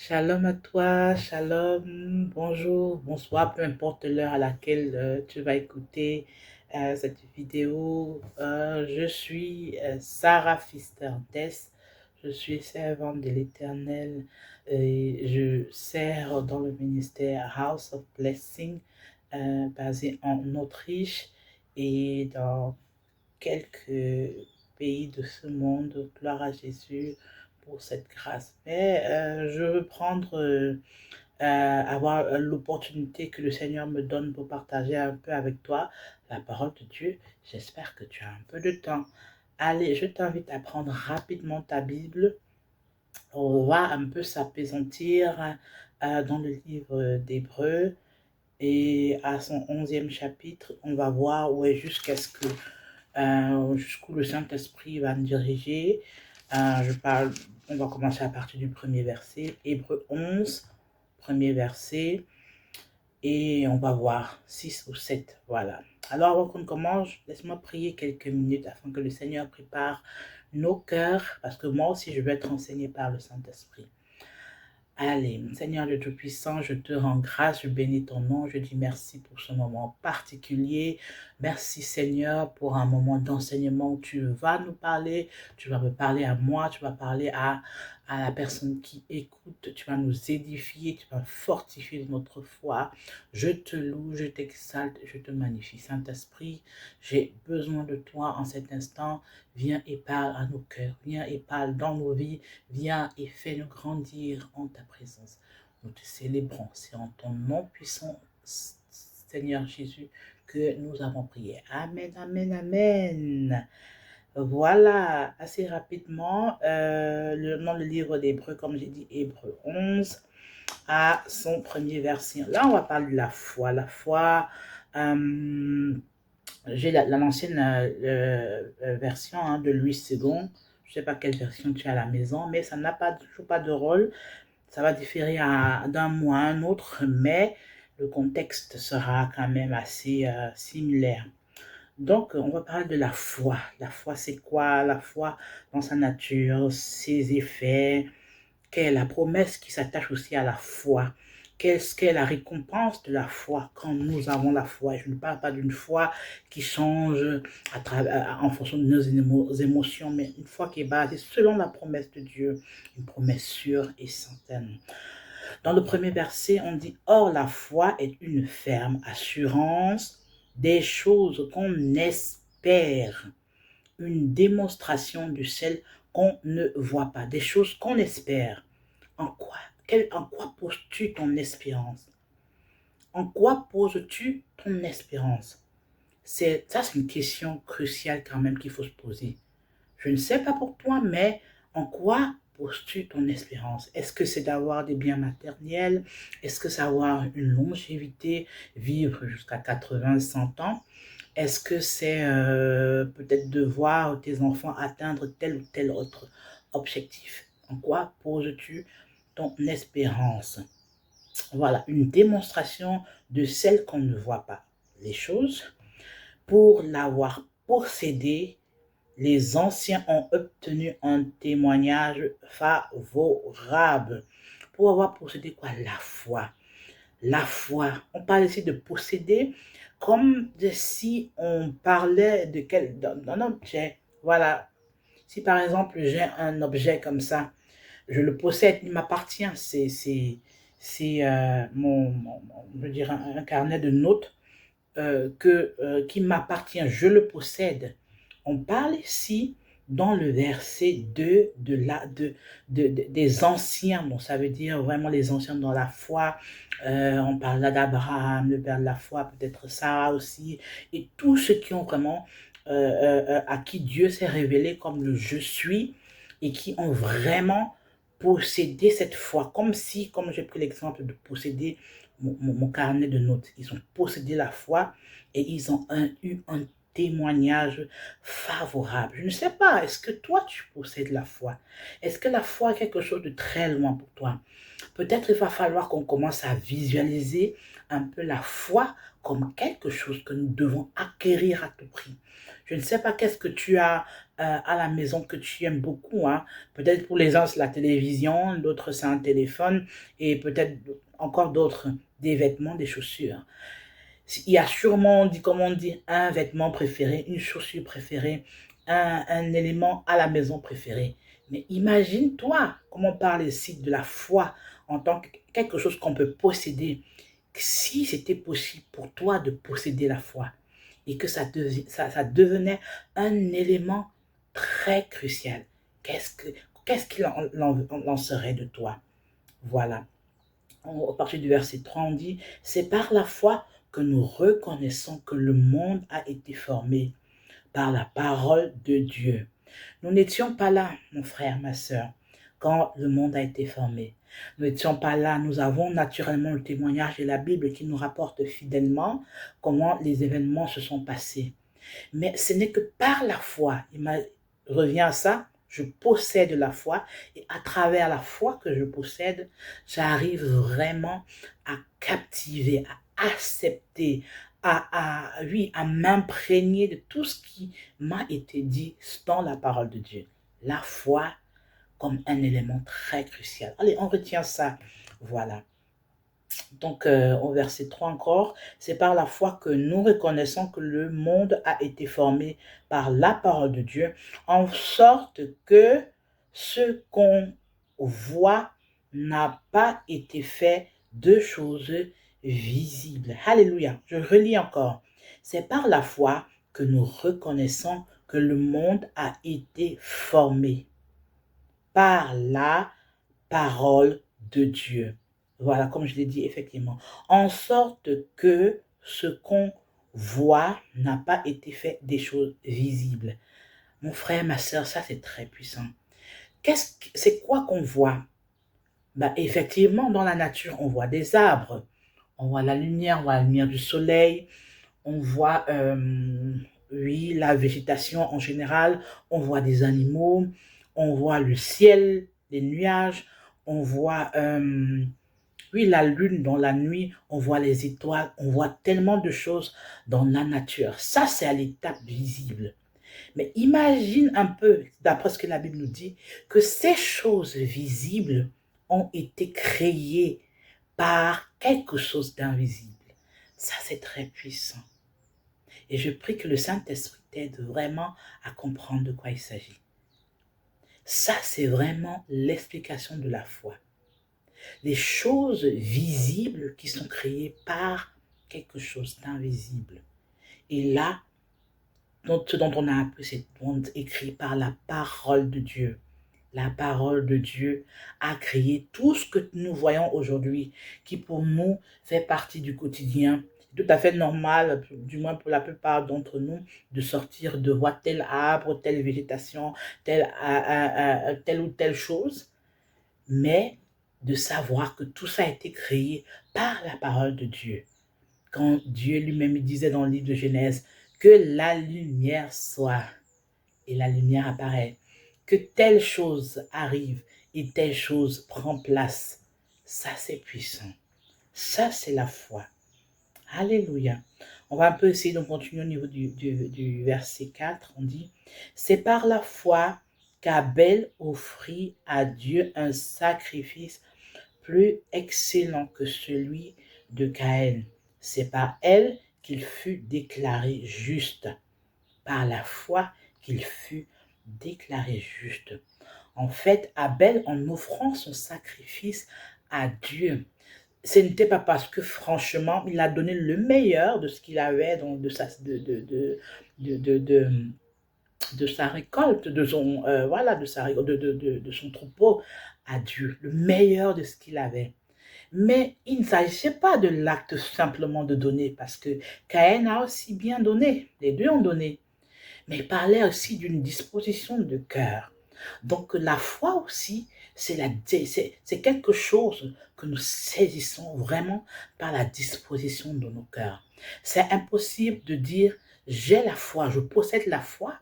Shalom à toi, shalom, bonjour, bonsoir, peu importe l'heure à laquelle tu vas écouter cette vidéo. Je suis Sarah Fisterdes, je suis servante de l'Éternel et je sers dans le ministère House of Blessing basé en Autriche et dans quelques pays de ce monde. Gloire à Jésus pour cette grâce. Mais je veux avoir l'opportunité que le Seigneur me donne pour partager un peu avec toi la parole de Dieu. J'espère que tu as un peu de temps. Allez, je t'invite à prendre rapidement ta Bible. On va un peu s'apaisantir dans le livre d'Hébreux. Et à son 11e chapitre, on va voir où est jusqu'où le Saint-Esprit va nous diriger. On va commencer à partir du premier verset, Hébreux 11, premier verset, et on va voir 6 ou 7, voilà. Alors avant qu'on commence, laisse-moi prier quelques minutes afin que le Seigneur prépare nos cœurs, parce que moi aussi je vais être enseigné par le Saint-Esprit. Allez, Seigneur le Tout-Puissant, je te rends grâce, je bénis ton nom, je dis merci pour ce moment particulier. Merci Seigneur pour un moment d'enseignement où tu vas nous parler, tu vas me parler à moi, tu vas parler à la personne qui écoute, tu vas nous édifier, tu vas fortifier notre foi. Je te loue, je t'exalte, je te magnifie. Saint-Esprit, j'ai besoin de toi en cet instant. Viens et parle à nos cœurs, viens et parle dans nos vies, viens et fais-nous grandir en ta présence. Nous te célébrons. C'est en ton nom puissant, Seigneur Jésus, que nous avons prié. Amen, amen, amen. Voilà, assez rapidement, dans le livre d'Hébreux, comme j'ai dit, Hébreux 11, à son premier verset. Là, on va parler de la foi. La foi, j'ai l'ancienne version de Louis II. Je ne sais pas quelle version tu as à la maison, mais ça n'a toujours pas de rôle. Ça va différer d'un mot à un autre, mais le contexte sera quand même assez similaire. Donc, on va parler de la foi. La foi, c'est quoi? La foi dans sa nature, ses effets, quelle est la promesse qui s'attache aussi à la foi? Qu'est-ce qu'est la récompense de la foi quand nous avons la foi? Je ne parle pas d'une foi qui change en fonction de nos émotions, mais une foi qui est basée selon la promesse de Dieu, une promesse sûre et certaine. Dans le premier verset, on dit « Or, la foi est une ferme assurance des choses qu'on espère, une démonstration de celles qu'on ne voit pas, des choses qu'on espère. » En quoi poses-tu ton espérance? En quoi poses-tu ton espérance? C'est une question cruciale quand même qu'il faut se poser. Je ne sais pas pour toi, mais en quoi poses-tu ton espérance? Est-ce que c'est d'avoir des biens matériels? Est-ce que c'est avoir une longévité, vivre jusqu'à 80, 100 ans? Est-ce que c'est peut-être de voir tes enfants atteindre tel ou tel autre objectif? En quoi poses-tu ton espérance? Voilà, une démonstration de celle qu'on ne voit pas. Les choses, pour l'avoir possédée, les anciens ont obtenu un témoignage favorable. Pour avoir possédé quoi? La foi. La foi. On parle ici de posséder comme si on parlait d'un objet. Voilà. Si par exemple j'ai un objet comme ça, je le possède, il m'appartient. C'est je veux dire, un carnet de notes qui m'appartient, je le possède. On parle ici dans le verset 2 des anciens, donc ça veut dire vraiment les anciens dans la foi. On parle là d'Abraham, le père de la foi, peut-être Sarah aussi, et tous ceux qui ont vraiment, à qui Dieu s'est révélé comme le je suis, et qui ont vraiment possédé cette foi, comme j'ai pris l'exemple de posséder mon carnet de notes. Ils ont possédé la foi et ils ont eu un témoignage favorable. Je ne sais pas, est-ce que toi tu possèdes la foi? Est-ce que la foi est quelque chose de très loin pour toi? Peut-être il va falloir qu'on commence à visualiser un peu la foi comme quelque chose que nous devons acquérir à tout prix. Je ne sais pas qu'est-ce que tu as à la maison que tu aimes beaucoup, hein. Peut-être pour les uns, c'est la télévision, d'autres, c'est un téléphone, et peut-être encore d'autres, des vêtements, des chaussures. Il y a sûrement, comme on dit, un vêtement préféré, une chaussure préférée, un élément à la maison préféré. Mais imagine-toi, comme on parle ici de la foi en tant que quelque chose qu'on peut posséder. Si c'était possible pour toi de posséder la foi et que ça devenait un élément très crucial, qu'est-ce qu'il en serait de toi? Voilà. Au partir du verset 3, on dit, c'est par la foi que nous reconnaissons que le monde a été formé par la parole de Dieu. Nous n'étions pas là, mon frère, ma sœur, quand le monde a été formé. Nous n'étions pas là. Nous avons naturellement le témoignage de la Bible qui nous rapporte fidèlement comment les événements se sont passés. Mais ce n'est que par la foi. Revient à ça. Je possède la foi et à travers la foi que je possède, j'arrive vraiment à captiver, à accepter, oui, à m'imprégner de tout ce qui m'a été dit dans la parole de Dieu. La foi comme un élément très crucial. Allez, on retient ça. Voilà. Donc, au verset 3 encore, c'est par la foi que nous reconnaissons que le monde a été formé par la parole de Dieu, en sorte que ce qu'on voit n'a pas été fait de choses visibles. Alléluia. Je relis encore. C'est par la foi que nous reconnaissons que le monde a été formé par la parole de Dieu. Voilà, comme je l'ai dit, effectivement. En sorte que ce qu'on voit n'a pas été fait des choses visibles. Mon frère, ma soeur, ça c'est très puissant. C'est quoi qu'on voit? Ben, effectivement, dans la nature, on voit des arbres, on voit la lumière, on voit la lumière du soleil, on voit, oui, la végétation en général, on voit des animaux, on voit le ciel, les nuages, on voit, oui, la lune dans la nuit, on voit les étoiles, on voit tellement de choses dans la nature. Ça, c'est à l'étape visible. Mais imagine un peu, d'après ce que la Bible nous dit, que ces choses visibles ont été créées par quelque chose d'invisible. Ça, c'est très puissant. Et je prie que le Saint-Esprit t'aide vraiment à comprendre de quoi il s'agit. Ça, c'est vraiment l'explication de la foi. Les choses visibles qui sont créées par quelque chose d'invisible. Et là, ce dont on a appris, c'est écrit par la parole de Dieu. La parole de Dieu a créé tout ce que nous voyons aujourd'hui, qui pour nous fait partie du quotidien. Tout à fait normal, du moins pour la plupart d'entre nous, de sortir, de voir tel arbre, telle végétation, telle ou telle chose. Mais de savoir que tout ça a été créé par la parole de Dieu. Quand Dieu lui-même disait dans le livre de Genèse que la lumière soit, et la lumière apparaît, que telle chose arrive et telle chose prend place. Ça, c'est puissant. Ça, c'est la foi. Alléluia. On va un peu essayer de continuer au niveau du verset 4. On dit, c'est par la foi qu'Abel offrit à Dieu un sacrifice plus excellent que celui de Caïn. C'est par elle qu'il fut déclaré juste. Par la foi qu'il fut déclaré juste. En fait, Abel, en offrant son sacrifice à Dieu, ce n'était pas parce que franchement, il a donné le meilleur de ce qu'il avait de sa récolte, de son, voilà, de son troupeau à Dieu, le meilleur de ce qu'il avait. Mais il ne s'agissait pas de l'acte simplement de donner, parce que Caïn a aussi bien donné, les deux ont donné, mais il parlait aussi d'une disposition de cœur. Donc la foi aussi, c'est quelque chose que nous saisissons vraiment par la disposition de nos cœurs. C'est impossible de dire j'ai la foi, je possède la foi,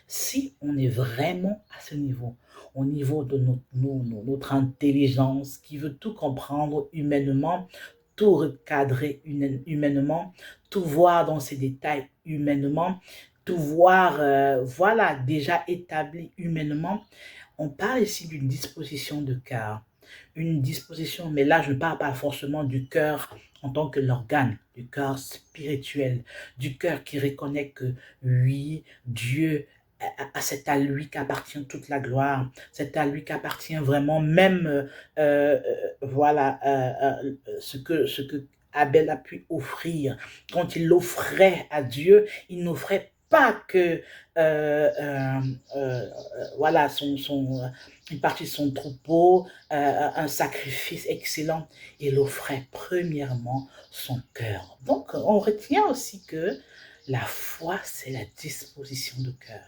si on est vraiment à ce niveau, au niveau de notre intelligence qui veut tout comprendre humainement, tout recadrer humainement, tout voir dans ses détails humainement, tout voir, voilà, déjà établi humainement. On parle ici d'une disposition de cœur. Une disposition, mais là, je ne parle pas forcément du cœur en tant que l'organe, du cœur spirituel, du cœur qui reconnaît que oui, Dieu, c'est à lui qu'appartient toute la gloire, c'est à lui qu'appartient vraiment même, voilà, ce que Abel a pu offrir. Quand il l'offrait à Dieu, il n'offrait pas que voilà une partie de son troupeau, un sacrifice excellent. Il offrait premièrement son cœur. Donc, on retient aussi que la foi, c'est la disposition de cœur.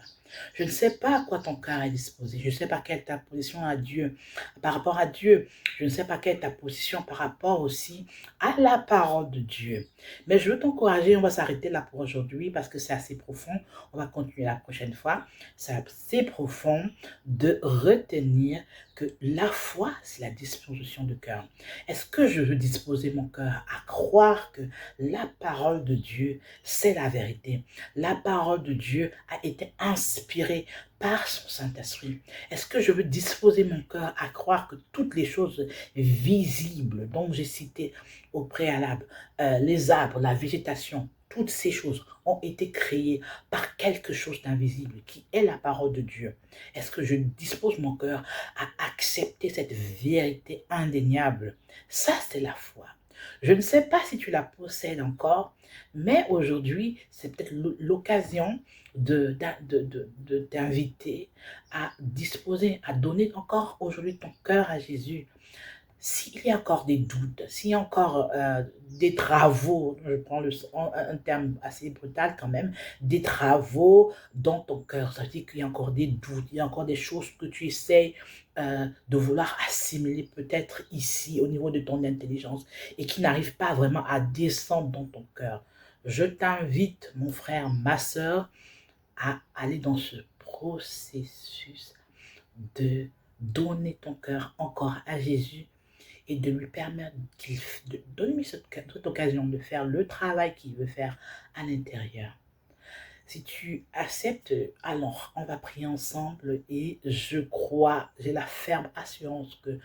Je ne sais pas à quoi ton cœur est disposé. Je ne sais pas quelle est ta position à Dieu, par rapport à Dieu. Je ne sais pas quelle est ta position par rapport aussi à la parole de Dieu. Mais je veux t'encourager, on va s'arrêter là pour aujourd'hui parce que c'est assez profond. On va continuer la prochaine fois. C'est assez profond de retenir que la foi, c'est la disposition de cœur. Est-ce que je veux disposer mon cœur à croire que la parole de Dieu, c'est la vérité? La parole de Dieu a été inspirée par son Saint-Esprit. Est-ce que je veux disposer mon cœur à croire que toutes les choses visibles dont j'ai cité au préalable, les arbres, la végétation, toutes ces choses ont été créées par quelque chose d'invisible qui est la parole de Dieu? Est-ce que je dispose mon cœur à accepter cette vérité indéniable? Ça, c'est la foi. Je ne sais pas si tu la possèdes encore, mais aujourd'hui, c'est peut-être l'occasion de t'inviter à disposer, à donner encore aujourd'hui ton cœur à Jésus. S'il y a encore des doutes, s'il y a encore des travaux, je prends un terme assez brutal quand même, des travaux dans ton cœur, ça veut dire qu'il y a encore des doutes, il y a encore des choses que tu essayes de vouloir assimiler peut-être ici au niveau de ton intelligence et qui n'arrivent pas vraiment à descendre dans ton cœur. Je t'invite, mon frère, ma soeur, à aller dans ce processus de donner ton cœur encore à Jésus et de lui permettre de donner cette occasion de faire le travail qu'il veut faire à l'intérieur. Si tu acceptes, alors on va prier ensemble et je crois, j'ai la ferme assurance que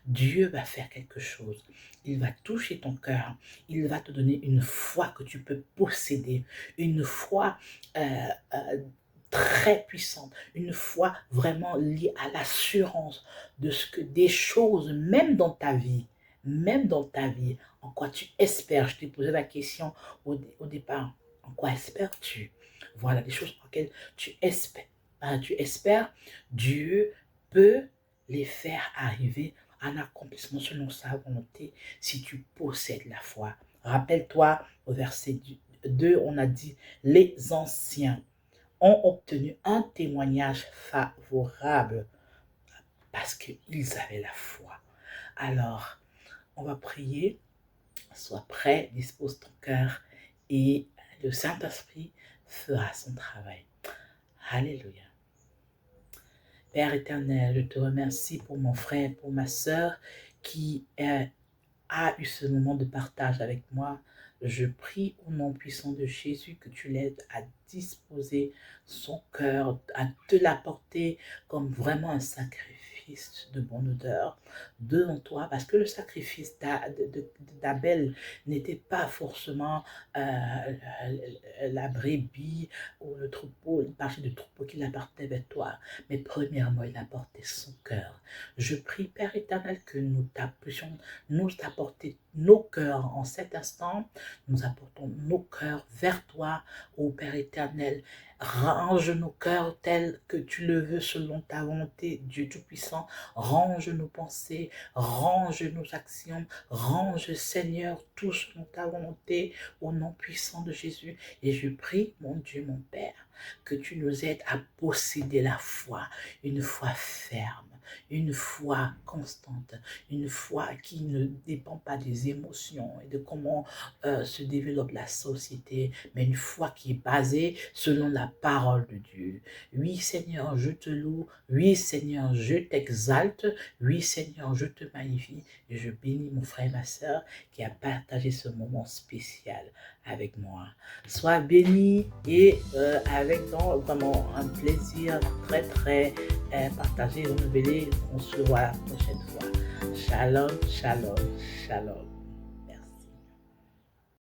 Dieu va faire quelque chose. Il va toucher ton cœur. Il va te donner une foi que tu peux posséder. Une foi euh, euh, très puissante. Une foi vraiment liée à l'assurance de ce que des choses, même dans ta vie, en quoi tu espères. Je t'ai posé la question au départ. En quoi espères-tu? Voilà, des choses auxquelles tu espères. Tu espères, Dieu peut les faire arriver un accomplissement selon sa volonté si tu possèdes la foi. Rappelle-toi, au verset 2, on a dit, les anciens ont obtenu un témoignage favorable parce qu'ils avaient la foi. Alors, on va prier, sois prêt, dispose ton cœur et le Saint-Esprit fera son travail. Alléluia. Père éternel, je te remercie pour mon frère, pour ma sœur qui a eu ce moment de partage avec moi. Je prie au nom puissant de Jésus que tu l'aides à disposer son cœur, à te l'apporter comme vraiment un sacrifice de bonne odeur devant toi, parce que le sacrifice d'Abel n'était pas forcément la brebis ou le troupeau, une partie du troupeau qui appartenait vers toi, mais premièrement, il apportait son cœur. Je prie, Père éternel, que nous puissions nous apporter nos cœurs en cet instant. Nous apportons nos cœurs vers toi, ô Père éternel. Range nos cœurs tels que tu le veux selon ta volonté, Dieu Tout-Puissant. Range nos pensées, range nos actions, range, Seigneur, tout selon ta volonté, au nom puissant de Jésus. Et je prie, mon Dieu, mon Père, que tu nous aides à posséder la foi, une foi ferme, une foi constante, une foi qui ne dépend pas des émotions et de comment se développe la société, mais une foi qui est basée selon la parole de Dieu. Oui, Seigneur, je te loue. Oui, Seigneur, je t'exalte. Oui, Seigneur, je te magnifie. Et je bénis mon frère et ma sœur qui a partagé ce moment spécial avec moi. Sois béni et avec donc vraiment un plaisir très très partagé, renouvelé. On se voit la prochaine fois. Shalom, shalom, shalom.